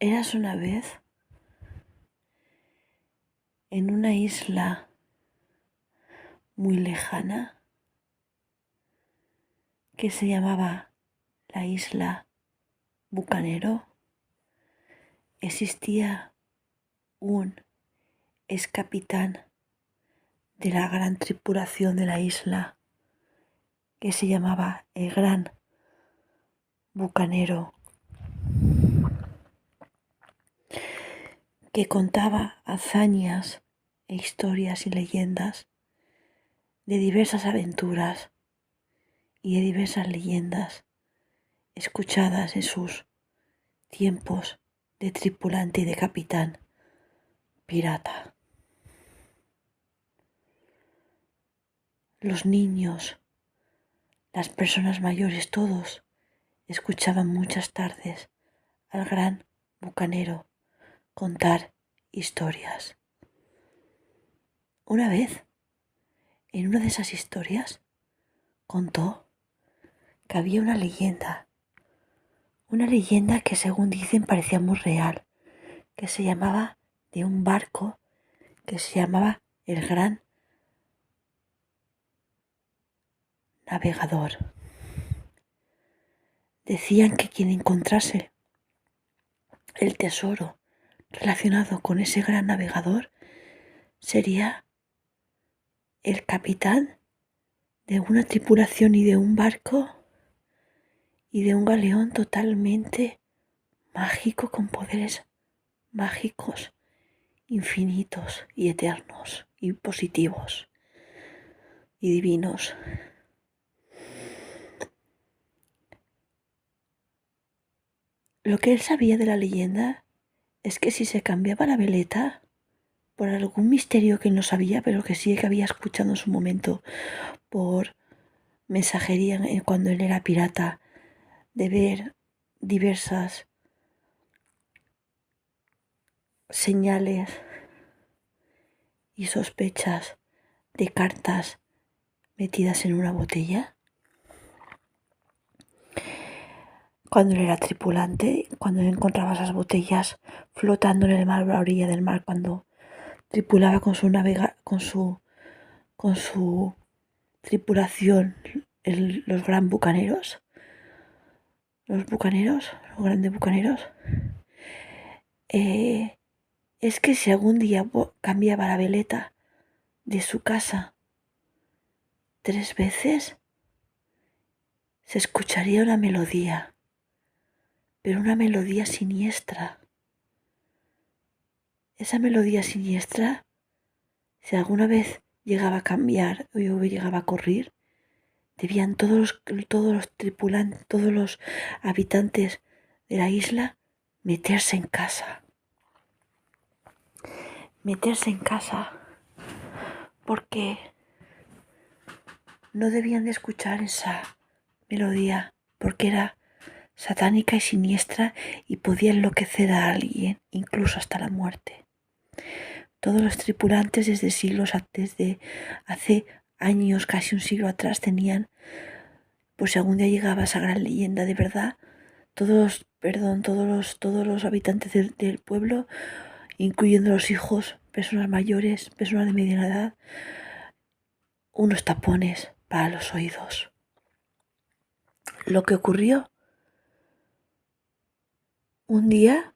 Eras una vez en una isla muy lejana que se llamaba la isla Bucanero. Existía un ex capitán de la gran tripulación de la isla que se llamaba el Gran Bucanero, que contaba hazañas e historias y leyendas de diversas aventuras y de diversas leyendas escuchadas en sus tiempos de tripulante y de capitán pirata. Los niños, las personas mayores, todos escuchaban muchas tardes al gran bucanero contar historias. Una vez, en una de esas historias, contó que había una leyenda que según dicen parecía muy real, que se llamaba de un barco que se llamaba el Gran Navegador. Decían que quien encontrase el tesoro relacionado con ese gran navegador sería el capitán de una tripulación y de un barco y de un galeón totalmente mágico, con poderes mágicos infinitos y eternos y positivos y divinos. Lo que él sabía de la leyenda es que si se cambiaba la veleta, por algún misterio que él no sabía, pero que sí que había escuchado en su momento por mensajería cuando él era pirata, de ver diversas señales y sospechas de cartas metidas en una botella. Cuando él era tripulante, cuando él encontraba esas botellas flotando en el mar, a la orilla del mar, cuando tripulaba con su tripulación, los grandes bucaneros, es que si algún día cambiaba la veleta de su casa 3 veces, se escucharía una melodía, pero una melodía siniestra. Esa melodía siniestra, si alguna vez llegaba a cambiar o llegaba a correr, debían todos los tripulantes, todos los habitantes de la isla meterse en casa. Porque no debían de escuchar esa melodía, porque era satánica y siniestra y podía enloquecer a alguien, incluso hasta la muerte. Todos los tripulantes desde hace años, casi un siglo atrás, tenían, por si algún día llegaba esa gran leyenda de verdad, todos los habitantes del pueblo, incluyendo los hijos, personas mayores, personas de mediana edad, unos tapones para los oídos. Lo que ocurrió un día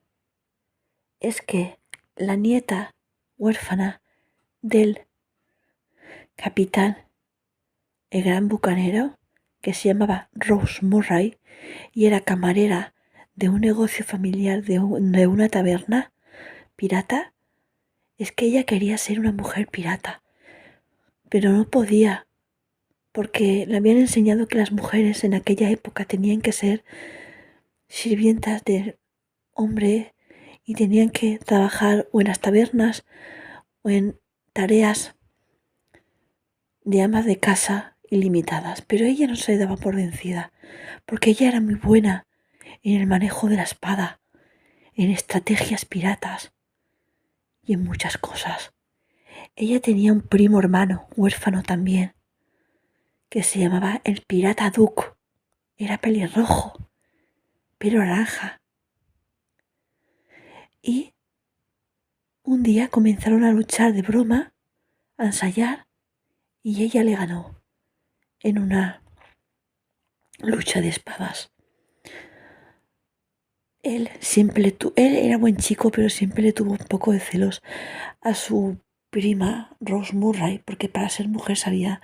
es que la nieta huérfana del capitán, el gran bucanero, que se llamaba Rose Murray y era camarera de un negocio familiar de una taberna pirata, es que ella quería ser una mujer pirata, pero no podía, porque le habían enseñado que las mujeres en aquella época tenían que ser sirvientas del hombre y tenían que trabajar o en las tabernas o en tareas de amas de casa ilimitadas, pero ella no se daba por vencida, porque ella era muy buena en el manejo de la espada, en estrategias piratas y en muchas cosas. Ella tenía un primo hermano, huérfano también, que se llamaba el pirata Duke. Era pelirrojo, pelo naranja. Y un día comenzaron a luchar de broma, a ensayar, y ella le ganó en una lucha de espadas. Él era buen chico, pero siempre le tuvo un poco de celos a su prima Rose Murray, porque para ser mujer sabía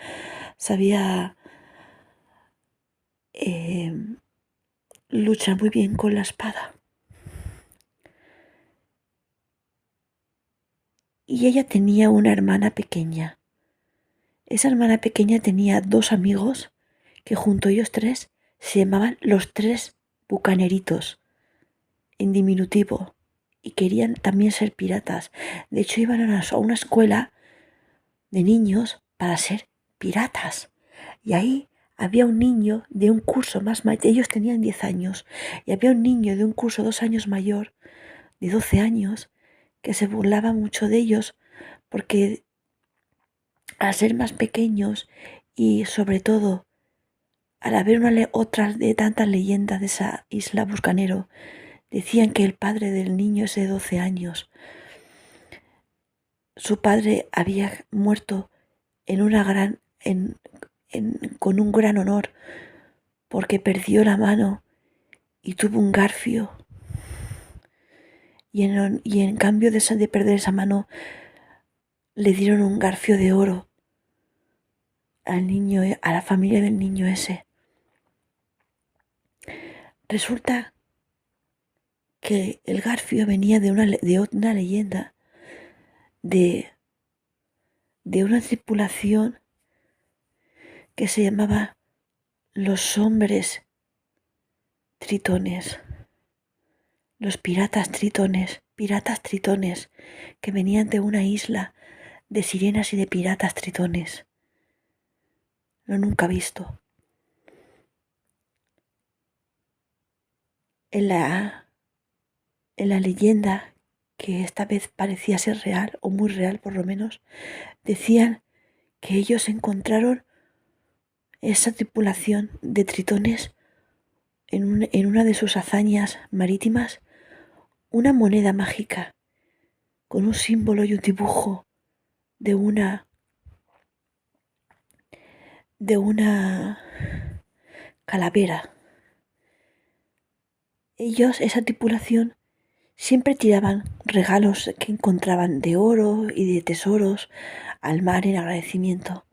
eh, luchar muy bien con la espada. Y ella tenía una hermana pequeña. Esa hermana pequeña tenía dos amigos que junto a ellos tres se llamaban los tres bucaneritos, en diminutivo, y querían también ser piratas. De hecho, iban a una escuela de niños para ser piratas. Y ahí había un niño de un curso más mayor, ellos tenían 10 años, y había un niño de un curso 2 años mayor, de 12 años, que se burlaba mucho de ellos porque al ser más pequeños y sobre todo al haber otra de tantas leyendas de esa isla Buscanero, decían que el padre del niño ese de 12 años, su padre había muerto en una gran, con un gran honor, porque perdió la mano y tuvo un garfio. Y en cambio de perder esa mano, le dieron un garfio de oro al niño, a la familia del niño ese. Resulta que el garfio venía de una leyenda de una tripulación que se llamaba los hombres tritones, los piratas tritones, que venían de una isla de sirenas y de piratas tritones. Lo nunca visto. En la leyenda, que esta vez parecía ser real, o muy real por lo menos, decían que ellos encontraron esa tripulación de tritones en una de sus hazañas marítimas, una moneda mágica con un símbolo y un dibujo de una calavera. Ellos, esa tripulación, siempre tiraban regalos que encontraban de oro y de tesoros al mar en agradecimiento.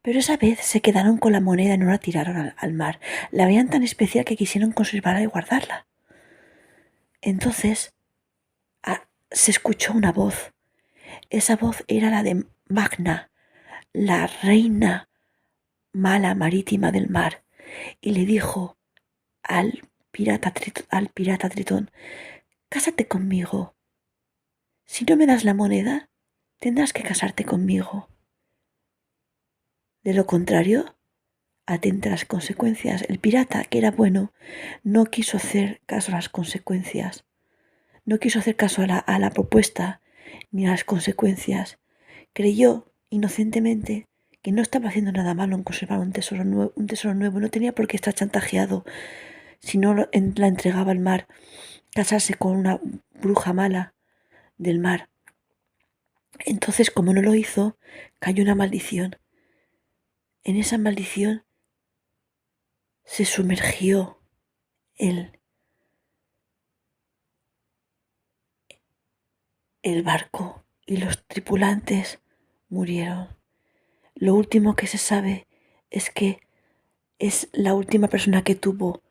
Pero esa vez se quedaron con la moneda y no la tiraron al mar. La veían tan especial que quisieron conservarla y guardarla. Entonces se escuchó una voz. Esa voz era la de Magna, la reina mala marítima del mar, y le dijo al pirata Tritón: cásate conmigo. Si no me das la moneda, tendrás que casarte conmigo. De lo contrario, atenta a las consecuencias. El pirata, que era bueno, no quiso hacer caso a las consecuencias. No quiso hacer caso a la propuesta ni a las consecuencias. Creyó inocentemente que no estaba haciendo nada malo en conservar un tesoro nuevo. No tenía por qué estar chantajeado si no la entregaba al mar, casarse con una bruja mala del mar. Entonces, como no lo hizo, cayó una maldición. En esa maldición se sumergió el barco y los tripulantes murieron. Lo último que se sabe es que es la última persona que tuvo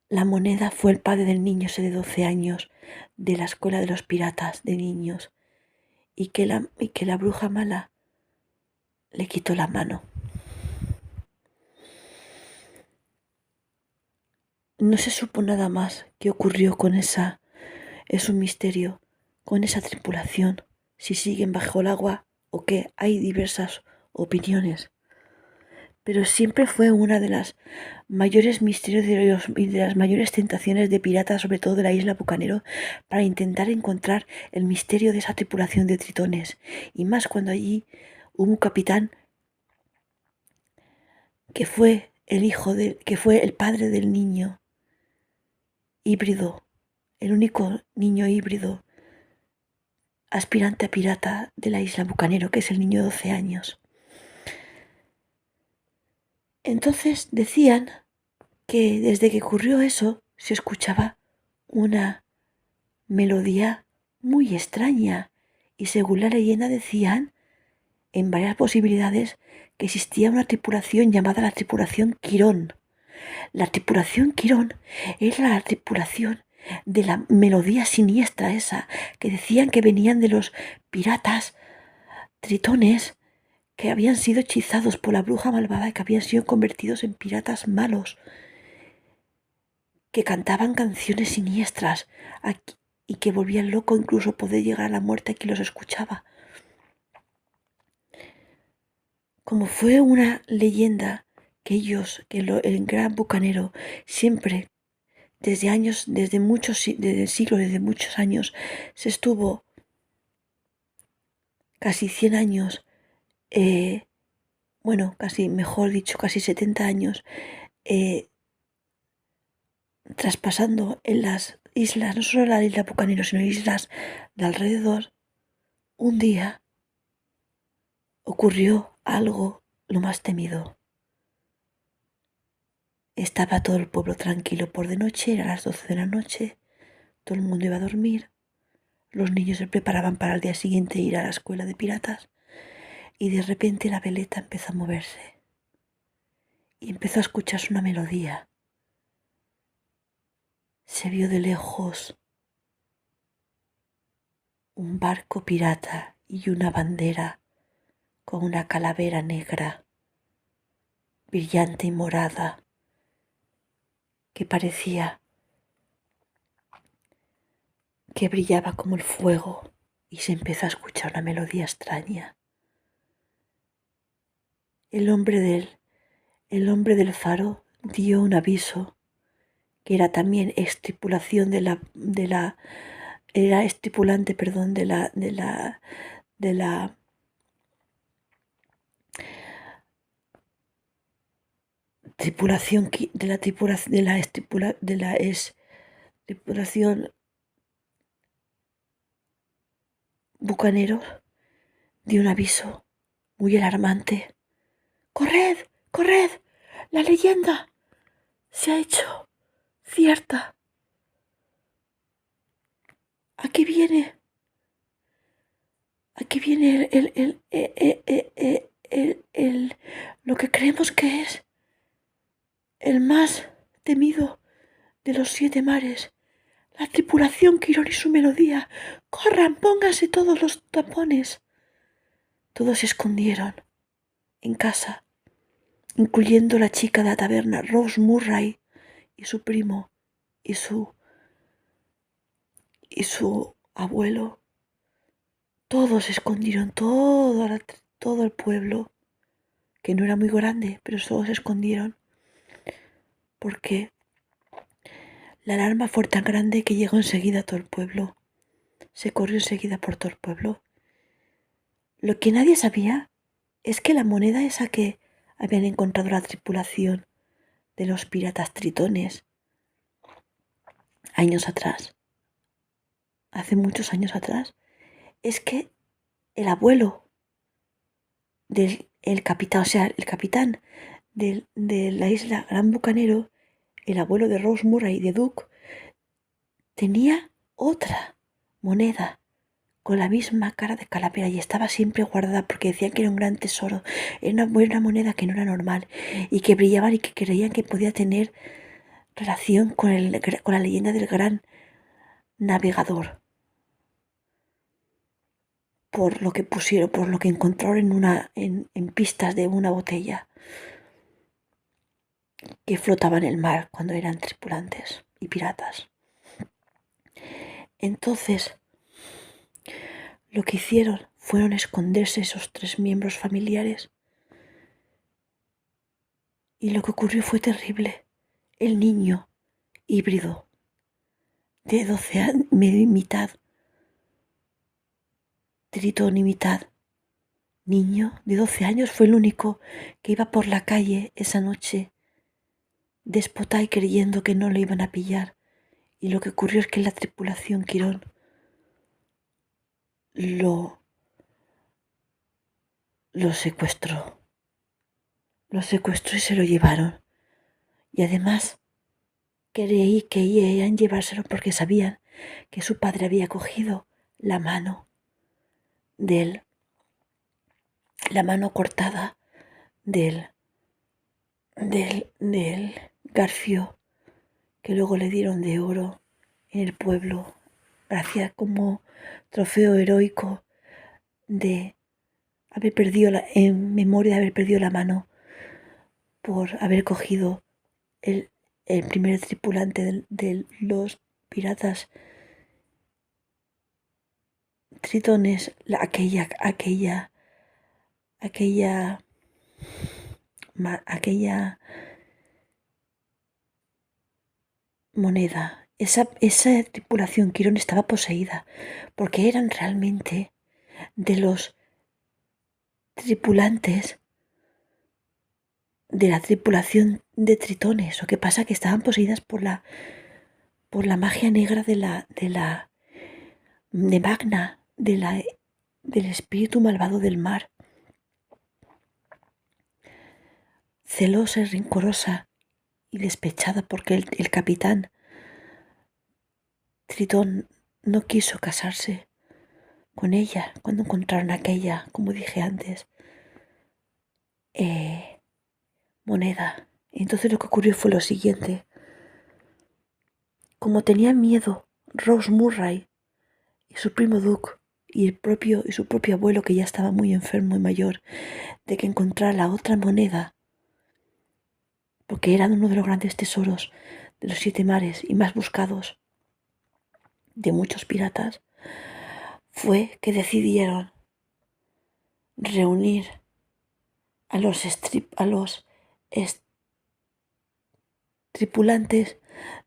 la moneda fue el padre del niño ese de 12 años de la escuela de los piratas de niños, y que la bruja mala le quitó la mano. No se supo nada más qué ocurrió con esa, es un misterio, con esa tripulación, si siguen bajo el agua o qué. Hay diversas opiniones, pero siempre fue una de las mayores misterios y de las mayores tentaciones de piratas, sobre todo de la isla Bucanero, para intentar encontrar el misterio de esa tripulación de tritones, y más cuando allí hubo un capitán que fue que fue el padre del niño híbrido, el único niño híbrido aspirante a pirata de la isla Bucanero, que es el niño de 12 años. Entonces decían que desde que ocurrió eso se escuchaba una melodía muy extraña y según la leyenda decían en varias posibilidades que existía una tripulación llamada la tripulación Quirón. La tripulación Quirón era la tripulación de la melodía siniestra esa que decían que venían de los piratas tritones que habían sido hechizados por la bruja malvada y que habían sido convertidos en piratas malos, que cantaban canciones siniestras y que volvían loco incluso poder llegar a la muerte a quien los escuchaba. Como fue una leyenda que el gran bucanero, siempre, desde muchos años, se estuvo casi 100 años, casi, mejor dicho, casi 70 años, eh, traspasando en las islas, no solo la isla Bucanero, sino islas de alrededor, un día ocurrió algo lo más temido. Estaba todo el pueblo tranquilo por de noche, eran las 12 de la noche, todo el mundo iba a dormir, los niños se preparaban para el día siguiente ir a la escuela de piratas y de repente la veleta empezó a moverse y empezó a escucharse una melodía. Se vio de lejos un barco pirata y una bandera con una calavera negra, brillante y morada, que parecía que brillaba como el fuego y se empezó a escuchar una melodía extraña. El hombre del faro dio un aviso que era también era estipulante, perdón, de la tripulación, tripulación bucanero, dio un aviso muy alarmante. ¡Corred! ¡Corred! ¡La leyenda se ha hecho cierta! Aquí viene lo que creemos que es el más temido de los 7 mares. La tripulación Quirón y su melodía. ¡Corran! ¡Pónganse todos los tapones! Todos se escondieron en casa, incluyendo la chica de la taberna, Rose Murray, y su primo, y su abuelo. Todos se escondieron, todo el pueblo, que no era muy grande, pero todos se escondieron, porque la alarma fue tan grande que llegó enseguida a todo el pueblo. Se corrió enseguida por todo el pueblo. Lo que nadie sabía es que la moneda esa que habían encontrado la tripulación de los piratas tritones años atrás, hace muchos años atrás, es que el abuelo del capitán, o sea, el capitán de la isla Gran Bucanero, el abuelo de Rose Murray y de Duke, tenía otra moneda con la misma cara de calavera y estaba siempre guardada porque decían que era un gran tesoro. Era una buena moneda que no era normal y que brillaban y que creían que podía tener relación con la leyenda del gran navegador. Por lo que encontraron en pistas de una botella que flotaba en el mar cuando eran tripulantes y piratas. Entonces, lo que hicieron fueron esconderse esos 3 miembros familiares y lo que ocurrió fue terrible. El niño híbrido de 12 años, mitad tritón y mitad niño de 12 años, fue el único que iba por la calle esa noche déspota y creyendo que no le iban a pillar. Y lo que ocurrió es que la tripulación Quirón lo, lo secuestró. Lo secuestró y se lo llevaron. Y además creí que iban a llevárselo porque sabían que su padre había cogido la mano del, la mano cortada del garfio que luego le dieron de oro en el pueblo, gracias como trofeo heroico de haber perdido en memoria de haber perdido la mano por haber cogido el, el primer tripulante de los piratas tritones, aquella moneda. Esa tripulación Quirón estaba poseída porque eran realmente de los tripulantes de la tripulación de tritones. Lo que pasa que estaban poseídas por la magia negra de Magna, del espíritu malvado del mar. Celosa y rencorosa y despechada porque el capitán Tritón no quiso casarse con ella cuando encontraron aquella, como dije antes, moneda. Entonces lo que ocurrió fue lo siguiente. Como tenía miedo Rose Murray y su primo Duke y su propio abuelo, que ya estaba muy enfermo y mayor, de que encontrara la otra moneda, porque era uno de los grandes tesoros de los 7 mares y más buscados de muchos piratas, fue que decidieron reunir a los tripulantes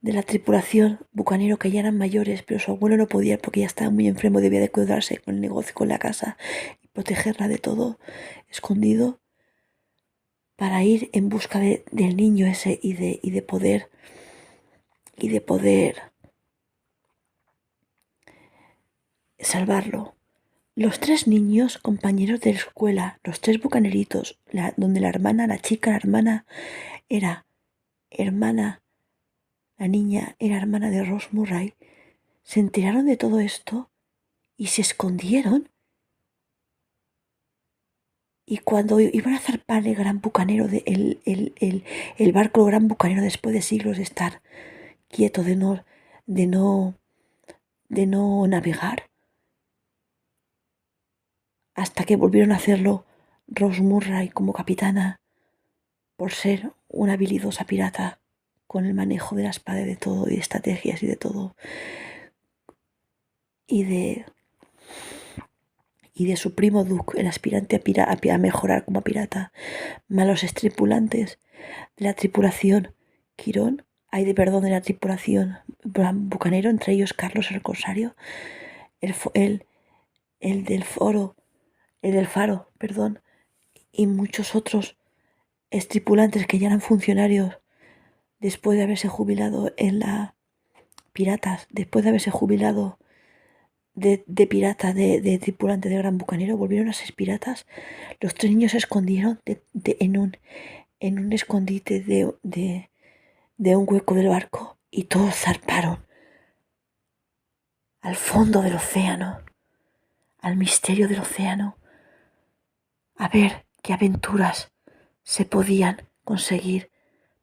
de la tripulación bucanero, que ya eran mayores, pero su abuelo no podía porque ya estaba muy enfermo, debía de cuidarse con el negocio, con la casa y protegerla de todo escondido, para ir en busca del niño ese y de poder salvarlo. Los 3 niños, compañeros de la escuela, los 3 bucaneritos, donde la hermana era hermana, la niña era hermana de Rose Murray, se enteraron de todo esto y se escondieron. Y cuando iban a zarpar el gran bucanero, el barco gran bucanero, después de siglos de estar quieto, de no navegar, hasta que volvieron a hacerlo Rose Murray como capitana, por ser una habilidosa pirata con el manejo de la espada y de todo, y de estrategias y de todo, y de su primo Duke, el aspirante a mejorar como pirata, malos tripulantes de la tripulación Quirón, de la tripulación bucanero, entre ellos Carlos el Corsario, el, el del foro, el del faro, perdón, y muchos otros tripulantes que ya eran funcionarios después de haberse jubilado en la piratas, después de haberse jubilado de pirata, de tripulante de gran bucanero, volvieron a ser piratas. Los 3 niños se escondieron en un escondite de un hueco del barco y todos zarparon al fondo del océano, al misterio del océano, a ver qué aventuras se podían conseguir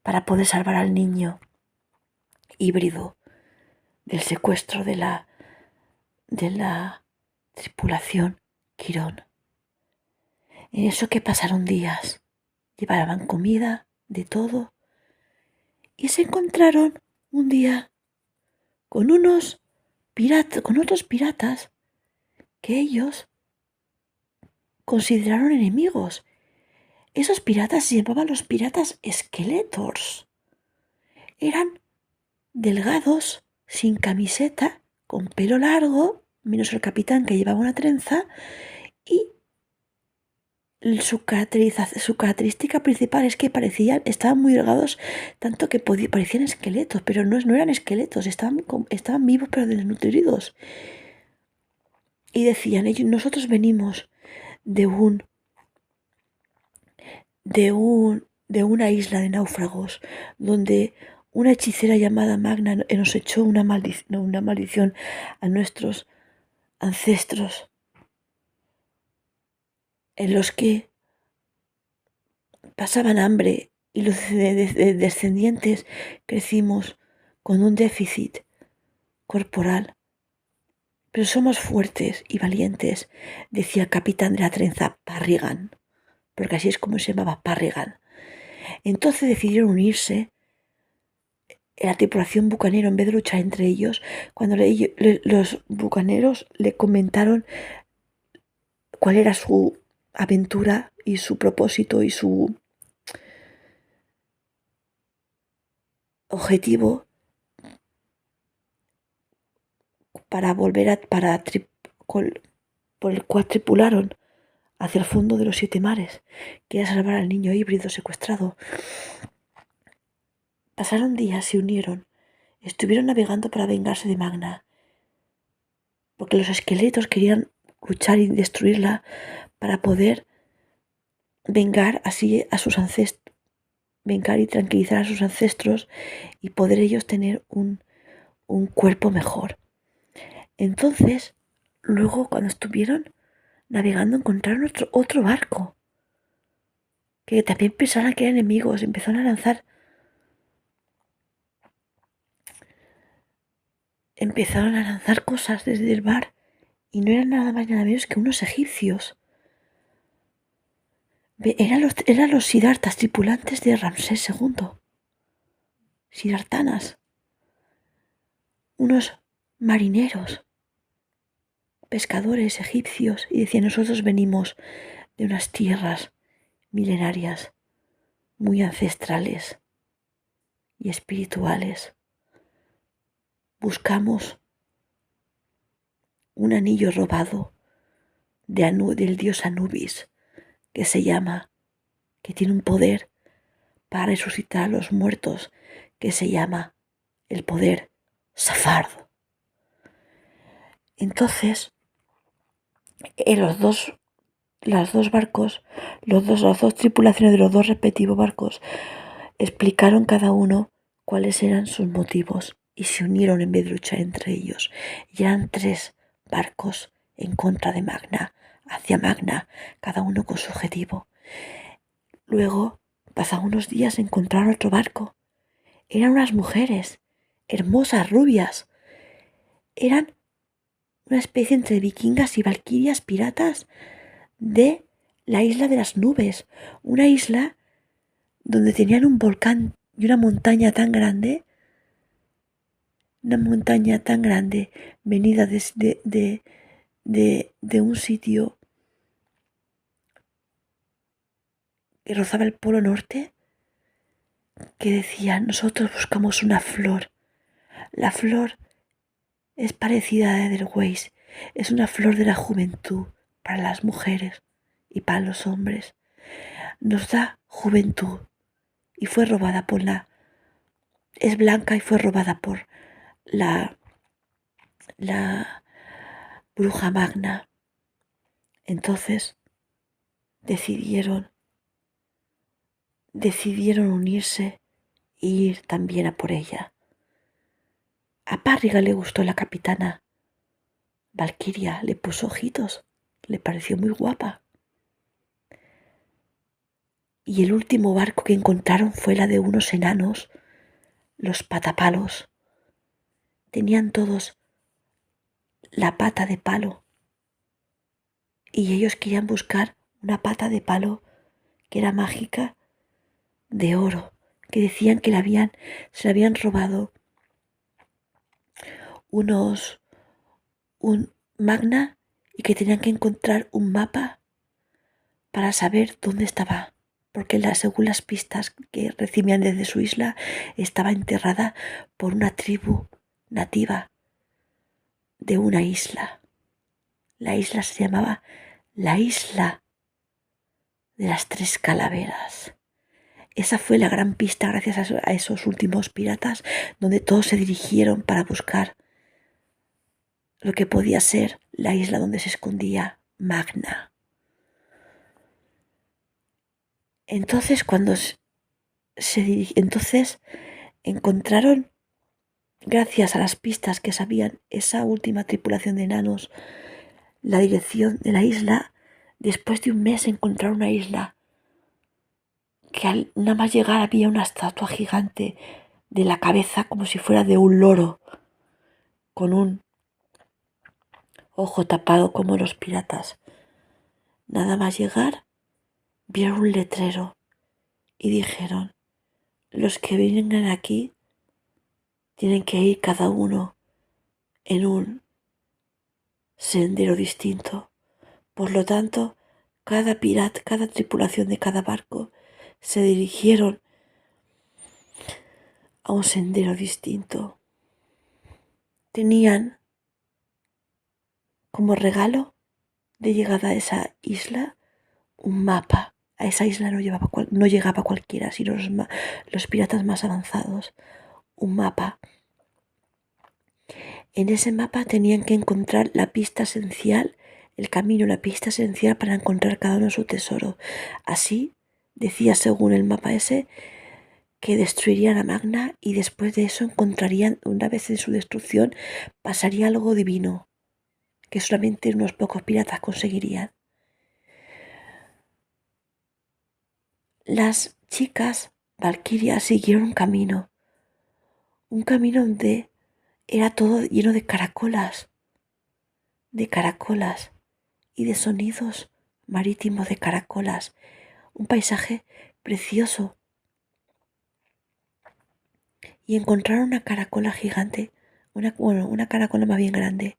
para poder salvar al niño híbrido del secuestro de la tripulación Quirón. En eso que pasaron días, llevaban comida, de todo, y se encontraron un día con con otros piratas que ellos consideraron enemigos. Esos piratas se llamaban los piratas Skeletors. Eran delgados, sin camiseta, con pelo largo, menos el capitán, que llevaba una trenza, y su característica principal es que estaban muy delgados, tanto que parecían esqueletos, pero no eran esqueletos, estaban vivos pero desnutridos. y decían ellos, nosotros venimos de de una isla de náufragos donde una hechicera llamada Magna nos echó una maldición a nuestros ancestros, en los que pasaban hambre y los descendientes crecimos con un déficit corporal. Pero somos fuertes y valientes, decía el capitán de la trenza, Parrigan, porque así es como se llamaba, Parrigan. Entonces decidieron unirse en la tripulación bucanero en vez de luchar entre ellos, cuando los bucaneros le comentaron cuál era su aventura y su propósito y su objetivo para volver por el cual tripularon hacia el fondo de los 7 mares, que era salvar al niño híbrido secuestrado. Pasaron días, se unieron, estuvieron navegando para vengarse de Magna, porque los esqueletos querían luchar y destruirla para poder vengar así a sus ancestros, vengar y tranquilizar a sus ancestros y poder ellos tener un cuerpo mejor. Entonces, luego cuando estuvieron navegando encontraron otro barco, que también pensaron que eran enemigos, empezaron a lanzar cosas desde el mar y no eran nada más ni nada menos que unos egipcios. Eran los siddhartas, tripulantes de Ramsés II, siddhartanas, unos marineros, pescadores egipcios, y decían, nosotros venimos de unas tierras milenarias, muy ancestrales y espirituales. Buscamos un anillo robado del dios Anubis, que tiene un poder para resucitar a los muertos, que se llama el poder Safard. Entonces, las dos tripulaciones de los dos respectivos barcos explicaron cada uno cuáles eran sus motivos y se unieron en vez de luchar entre ellos. Y eran 3 barcos en contra de Magna, hacia Magna, cada uno con su objetivo. Luego, pasados unos días, encontraron otro barco. Eran unas mujeres, hermosas, rubias. Eran una especie entre vikingas y valquirias piratas de la isla de las nubes, una isla donde tenían un volcán y una montaña tan grande venida de un sitio que rozaba el polo norte, que decían, nosotros buscamos una flor. La flor es parecida a la Edelweiss, es una flor de la juventud para las mujeres y para los hombres. Nos da juventud y fue robada es blanca y fue robada por la bruja Magna. Entonces decidieron unirse e ir también a por ella. A Parriga le gustó la capitana Valquiria, le puso ojitos, le pareció muy guapa. Y el último barco que encontraron fue la de unos enanos, los patapalos. Tenían todos la pata de palo y ellos querían buscar una pata de palo que era mágica, de oro, que decían que se la habían robado un Magna y que tenían que encontrar un mapa para saber dónde estaba, porque según las pistas que recibían desde su isla, estaba enterrada por una tribu nativa de una isla. La isla se llamaba la Isla de las 3 Calaveras. Esa fue la gran pista gracias a esos últimos piratas, donde todos se dirigieron para buscar lo que podía ser la isla donde se escondía Magna. Entonces, entonces encontraron, gracias a las pistas que sabían esa última tripulación de enanos, la dirección de la isla. Después de un mes encontraron una isla que al nada más llegar había una estatua gigante de la cabeza como si fuera de un loro, con un ojo tapado como los piratas. Nada más llegar, vieron un letrero y dijeron: los que vengan aquí tienen que ir cada uno en un sendero distinto. Por lo tanto, cada pirata, cada tripulación de cada barco se dirigieron a un sendero distinto. Tenían como regalo de llegada a esa isla un mapa. A esa isla no llegaba cualquiera, sino los piratas más avanzados. Un mapa. En ese mapa tenían que encontrar la pista esencial, el camino, la pista esencial para encontrar cada uno su tesoro. Así decía, según el mapa ese, que destruirían a Magna y después de eso encontrarían, una vez en su destrucción, pasaría algo divino que solamente unos pocos piratas conseguirían. Las chicas valquirias siguieron un camino donde era todo lleno de caracolas y de sonidos marítimos de caracolas, un paisaje precioso. Y encontraron una caracola gigante, una caracola más bien grande.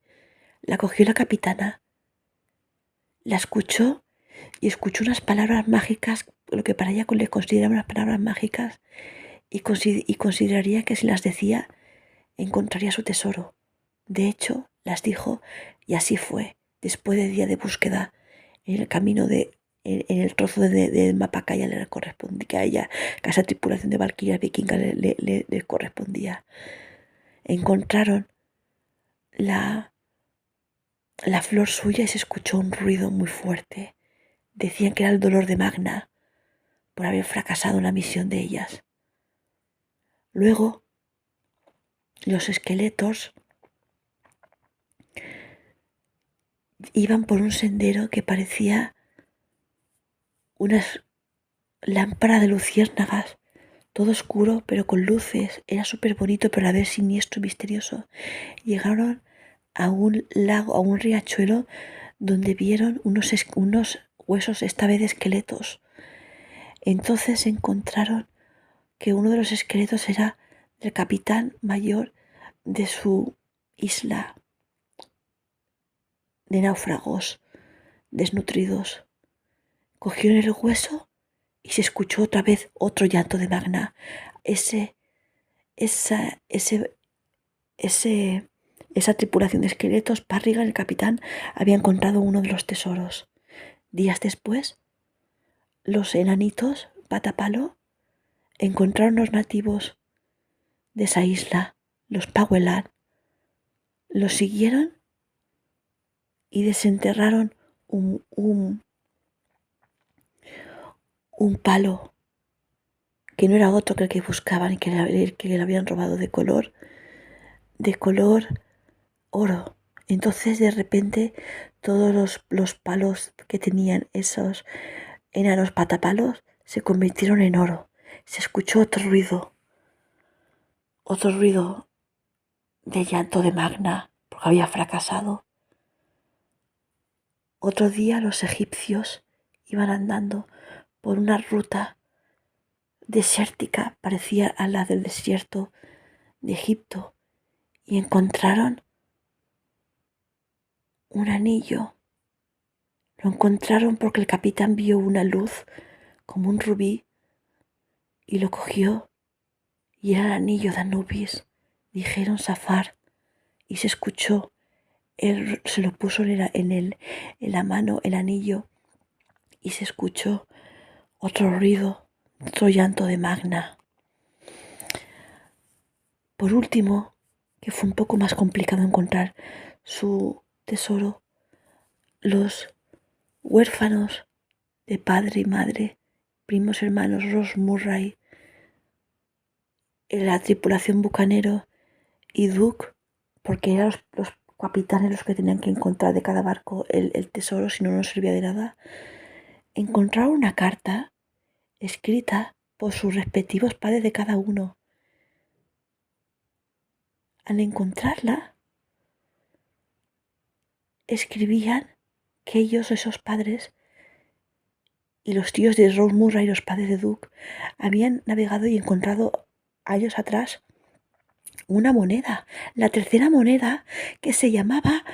La cogió la capitana, la escuchó y escuchó unas palabras mágicas, lo que para ella le consideraba unas palabras mágicas, y consideraría que si las decía encontraría su tesoro. De hecho, las dijo y así fue. Después de día de búsqueda en el camino en el trozo de mapa que a ella le correspondía, que a esa tripulación de valquirias vikingas le correspondía, encontraron la flor suya y se escuchó un ruido muy fuerte. Decían que era el dolor de Magna por haber fracasado en la misión de ellas. Luego, los esqueletos iban por un sendero que parecía unas lámparas de luciérnagas, todo oscuro pero con luces. Era súper bonito pero a la vez siniestro y misterioso. Llegaron a un lago, a un riachuelo, donde vieron unos huesos, esta vez de esqueletos. Entonces encontraron que uno de los esqueletos era el capitán mayor de su isla de náufragos desnutridos. Cogieron el hueso y se escuchó otra vez otro llanto de Magna. Esa tripulación de esqueletos, Parrigan, el capitán, había encontrado uno de los tesoros. Días después, los enanitos, Patapalo, encontraron los nativos de esa isla, los Pawelan. Los siguieron y desenterraron un palo que no era otro que el que buscaban y que le habían robado de color oro. Entonces de repente todos los palos que tenían esos enanos patapalos se convirtieron en oro. Se escuchó otro ruido de llanto de Magna porque había fracasado. Otro día los egipcios iban andando por una ruta desértica, parecía a la del desierto de Egipto, y encontraron un anillo. Lo encontraron porque el capitán vio una luz como un rubí y lo cogió, y era el anillo de Anubis. Dijeron Safar y se escuchó. Él se lo puso en la mano el anillo y se escuchó otro ruido, otro llanto de Magna. Por último, que fue un poco más complicado encontrar su tesoro, los huérfanos de padre y madre, primos hermanos Ross Murray, la tripulación bucanero y Duke, porque eran los capitanes los que tenían que encontrar de cada barco el tesoro, si no, no servía de nada, encontraron una carta escrita por sus respectivos padres de cada uno. Al encontrarla, escribían que ellos, esos padres, y los tíos de Rose Murray y los padres de Duke, habían navegado y encontrado años atrás una moneda, la tercera moneda, que se llamaba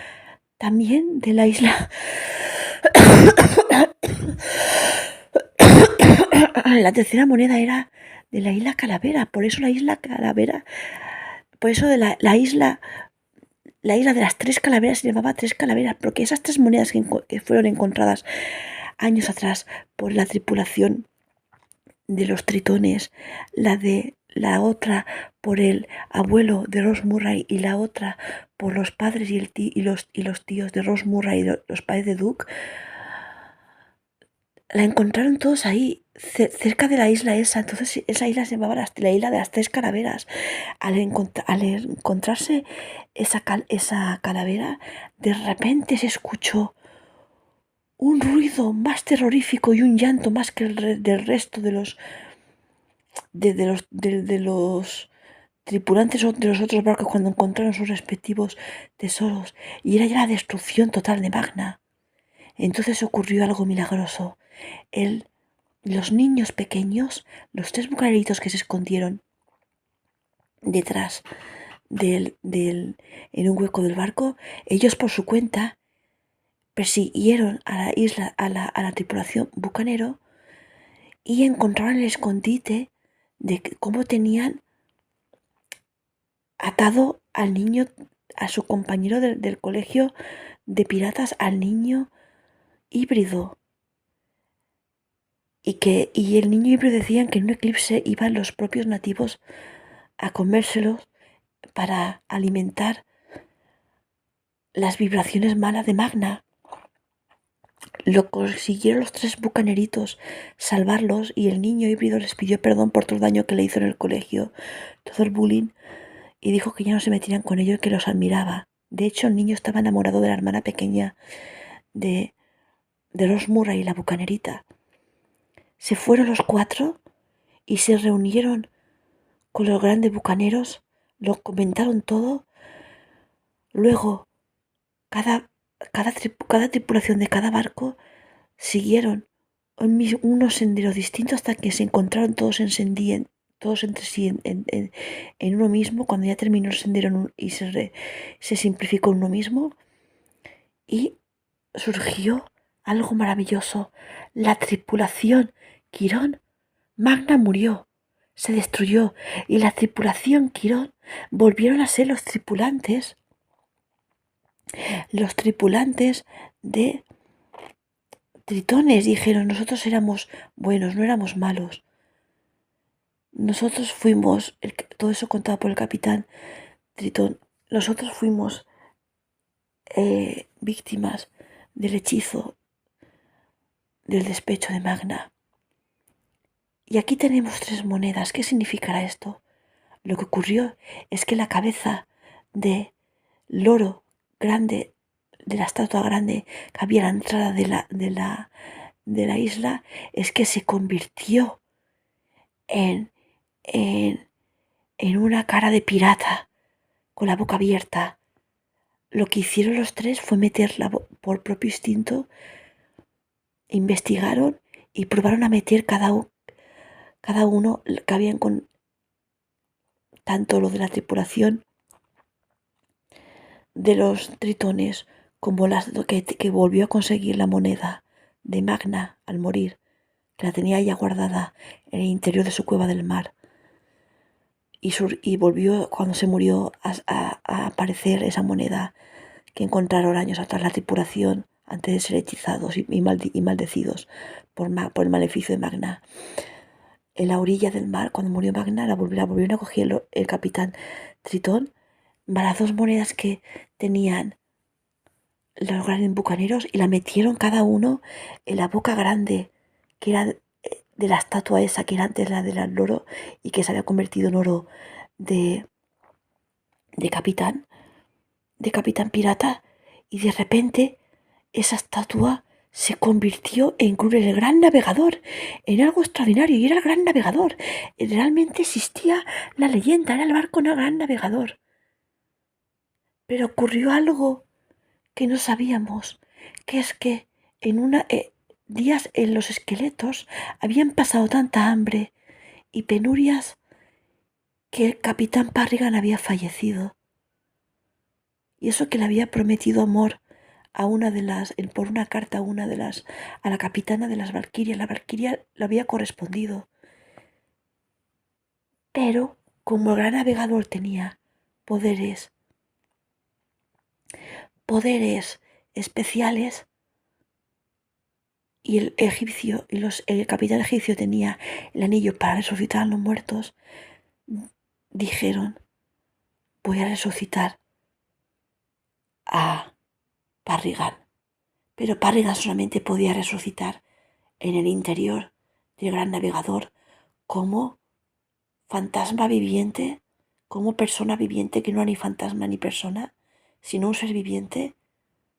también de la isla. La tercera moneda era de la isla Calavera, por eso la isla Calavera, por eso de la isla de las tres calaveras se llamaba tres calaveras, porque esas tres monedas que fueron encontradas años atrás por la tripulación de los tritones, la de la otra por el abuelo de Ross Murray y la otra por los padres y los tíos de Ross Murray y los padres de Duke, la encontraron todos ahí, cerca de la isla esa. Entonces esa isla se llamaba la isla de las tres calaveras. Al encontrarse esa calavera, de repente se escuchó un ruido más terrorífico y un llanto más que del resto de los tripulantes de los otros barcos cuando encontraron sus respectivos tesoros, y era ya la destrucción total de Magna. Entonces ocurrió algo milagroso. Los niños pequeños, los tres bucaneritos que se escondieron detrás en un hueco del barco, ellos por su cuenta persiguieron a la isla, a la tripulación bucanero, y encontraron el escondite de cómo tenían atado al niño, a su compañero del colegio de piratas, al niño híbrido. Y el niño híbrido decían que en un eclipse iban los propios nativos a comérselos para alimentar las vibraciones malas de Magna. Lo consiguieron los tres bucaneritos salvarlos, y el niño híbrido les pidió perdón por todo el daño que le hizo en el colegio, todo el bullying, y dijo que ya no se metían con ellos y que los admiraba. De hecho, el niño estaba enamorado de la hermana pequeña de Ross Murray y la bucanerita. Se fueron los cuatro y se reunieron con los grandes bucaneros, lo comentaron todo. Luego, cada tripulación de cada barco siguieron unos senderos distintos hasta que se encontraron todos todos entre sí en uno mismo, cuando ya terminó el sendero y se simplificó en uno mismo, y surgió algo maravilloso. La tripulación Quirón Magna murió, se destruyó, y la tripulación Quirón volvieron a ser los tripulantes de Tritones. Dijeron: nosotros éramos buenos, no éramos malos. Nosotros fuimos, todo eso contado por el capitán Tritón, nosotros fuimos víctimas del hechizo del despecho de Magna. Y aquí tenemos tres monedas. ¿Qué significará esto? Lo que ocurrió es que la cabeza del loro grande, de la estatua grande que había a la entrada de la isla, es que se convirtió en, en, en una cara de pirata con la boca abierta. Lo que hicieron los tres fue meterla por propio instinto, investigaron y probaron a meter cada uno que habían con tanto lo de la tripulación de los tritones como que volvió a conseguir la moneda de Magna al morir, que la tenía ya guardada en el interior de su cueva del mar. Y volvió, cuando se murió, a aparecer esa moneda que encontraron años atrás la tripulación antes de ser hechizados y maldecidos por el maleficio de Magna. En la orilla del mar, cuando murió Magna, la volvieron a coger el capitán Tritón, las dos monedas que tenían los grandes bucaneros y la metieron cada uno en la boca grande, que era de la estatua esa que era antes la del loro y que se había convertido en oro de, de capitán, de capitán pirata, y de repente esa estatua se convirtió en el gran navegador, en algo extraordinario, y era el gran navegador. Realmente existía la leyenda, era el barco del gran navegador. Pero ocurrió algo que no sabíamos, que es que en días en los esqueletos habían pasado tanta hambre y penurias que el capitán Parrigan había fallecido. Y eso que le había prometido amor a una de las, por una carta a la capitana de las Valquirias. La Valquiria le había correspondido. Pero como el gran navegador tenía poderes, poderes especiales, y el capitán egipcio tenía el anillo para resucitar a los muertos, dijeron: voy a resucitar a Parrigan. Pero Parrigan solamente podía resucitar en el interior del gran navegador como fantasma viviente, como persona viviente, que no era ni fantasma ni persona, sino un ser viviente,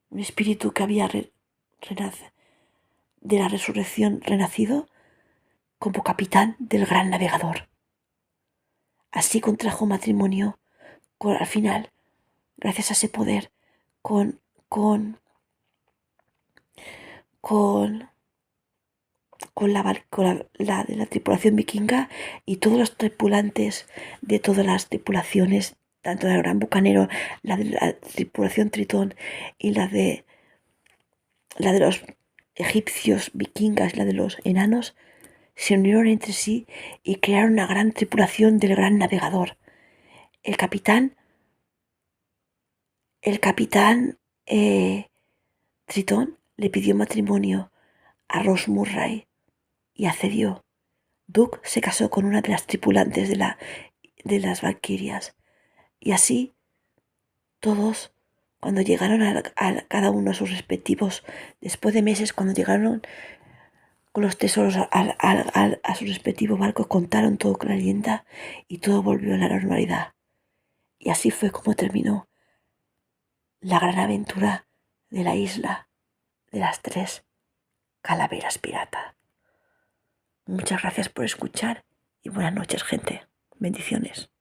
un espíritu que había de la resurrección renacido como capitán del gran navegador. Así contrajo matrimonio al final, gracias a ese poder, con, con, con, con la de la tripulación vikinga, y todos los tripulantes de todas las tripulaciones, tanto del gran bucanero, la de la tripulación Tritón y la de los egipcios vikingas, la de los enanos, se unieron entre sí y crearon una gran tripulación del gran navegador. El capitán, el capitán Tritón le pidió matrimonio a Rose Murray y accedió. Duke se casó con una de las tripulantes de las Valquirias, y así todos, cuando llegaron a cada uno a sus respectivos, después de meses, cuando llegaron con los tesoros a sus respectivos barcos, contaron todo con la leyenda y todo volvió a la normalidad. Y así fue como terminó la gran aventura de la isla de las tres calaveras pirata. Muchas gracias por escuchar y buenas noches, gente. Bendiciones.